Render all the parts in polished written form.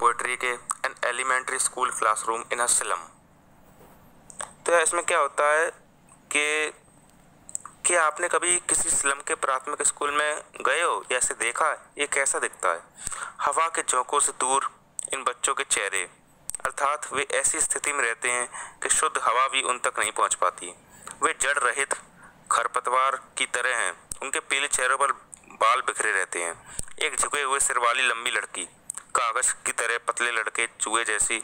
Poetry के an elementary school classroom in a slum. तो इसमें क्या होता है कि आपने कभी किसी स्लम के प्राथमिक स्कूल में गए हो या ऐसे देखा है? ये कैसा दिखता है? हवा के झोंकों से दूर इन बच्चों के चेहरे, अर्थात वे ऐसी स्थिति में रहते हैं कि शुद्ध हवा भी उन तक नहीं पहुंच पाती। वे जड़ रहित खरपतवार की तरह हैं। उनके पीले चेहरों पर बाल बिखरे रहते हैं। एक झुके हुए सिर वाली लंबी लड़की, कागज की तरह पतले लड़के चूहे जैसी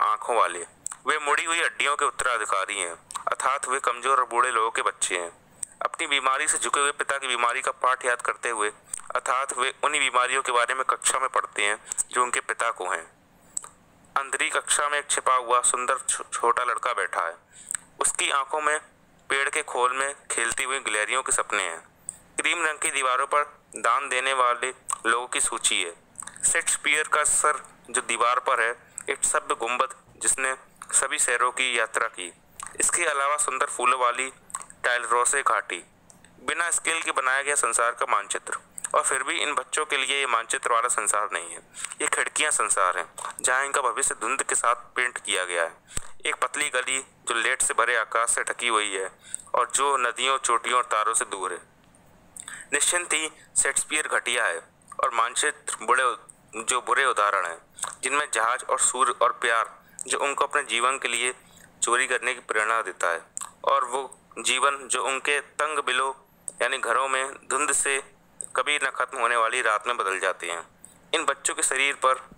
आंखों वाले। वे मुड़ी हुई हड्डियों के उत्तराधिकारी हैं, अर्थात वे कमजोर और बूढ़े लोगों के बच्चे हैं। अपनी बीमारी से झुके हुए पिता की बीमारी का पाठ याद करते हुए, अर्थात वे उन्हीं बीमारियों के बारे में कक्षा में पढ़ते हैं जो उनके पिता को हैं। अंदरी कक्षा में एक छिपा हुआ सुंदर छोटा लड़का बैठा है। उसकी आंखों में पेड़ के खोल में खेलती हुई गिलहरियों के सपने हैं। क्रीम रंग की दीवारों पर दान देने वाले लोगों की सूची है। शेक्सपियर का सर जो दीवार पर है, एक सभ्य गुंबद जिसने सभी शहरों की यात्रा की। इसके अलावा सुंदर फूलों वाली टाइल रोसे घाटी, बिना स्केल के बनाया गया संसार का मानचित्र। और फिर भी इन बच्चों के लिए ये मानचित्र वाला संसार नहीं है, ये खिड़कियां संसार हैं जहां इनका भविष्य धुंध के साथ पेंट किया गया है। एक पतली गली जो लेट से भरे आकाश से ढकी हुई है और जो नदियों, चोटियों और तारों से दूर है। निश्चिंत ही शेक्सपियर घटिया है और मानचित्र बुरे उदाहरण हैं, जिनमें जहाज और सूर्य और प्यार जो उनको अपने जीवन के लिए चोरी करने की प्रेरणा देता है, और वो जीवन जो उनके तंग बिलों यानी घरों में धुंध से कभी न खत्म होने वाली रात में बदल जाते हैं। इन बच्चों के शरीर पर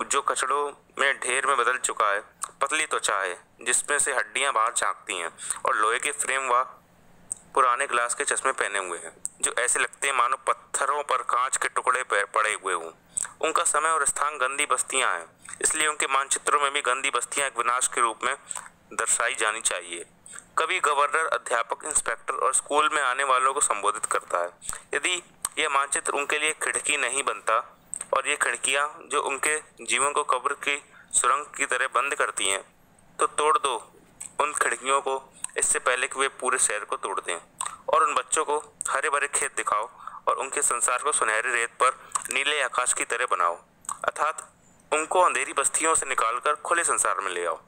जो कचड़ों में ढेर में बदल चुका है, पतली त्वचा है जिसमें से हड्डियां बाहर झांकती हैं, और लोहे के फ्रेम व पुराने ग्लास के चश्मे पहने हुए हैं जो ऐसे लगते हैं मानो पत्थरों पर कांच के टुकड़े पड़े हुए हों। उनका समय और स्थान गंदी बस्तियां हैं, इसलिए उनके मानचित्रों में भी गंदी बस्तियां एक विनाश के रूप में दर्शाई जानी चाहिए। कभी गवर्नर, अध्यापक, इंस्पेक्टर और स्कूल में आने वालों को संबोधित करता है। यदि यह मानचित्र उनके लिए खिड़की नहीं बनता और ये खिड़कियां जो उनके जीवन को कब्र की सुरंग की तरह बंद करती हैं, तो तोड़ दो उन खिड़कियों को इससे पहले कि वे पूरे शहर को तोड़ दें। और उन बच्चों को हरे भरे खेत दिखाओ और उनके संसार को सुनहरी रेत पर नीले आकाश की तरह बनाओ, अर्थात उनको अंधेरी बस्तियों से निकालकर खुले संसार में ले आओ।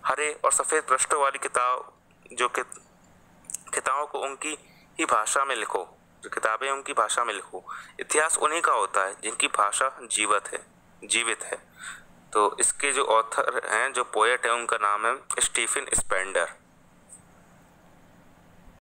हरे और सफ़ेद पृष्ठों वाली किताबों को उनकी ही भाषा में लिखो, जो किताबें उनकी भाषा में लिखो। इतिहास उन्हीं का होता है जिनकी भाषा जीवित है। तो इसके जो ऑथर हैं, जो पोएट हैं, उनका नाम है स्टीफन स्पेंडर।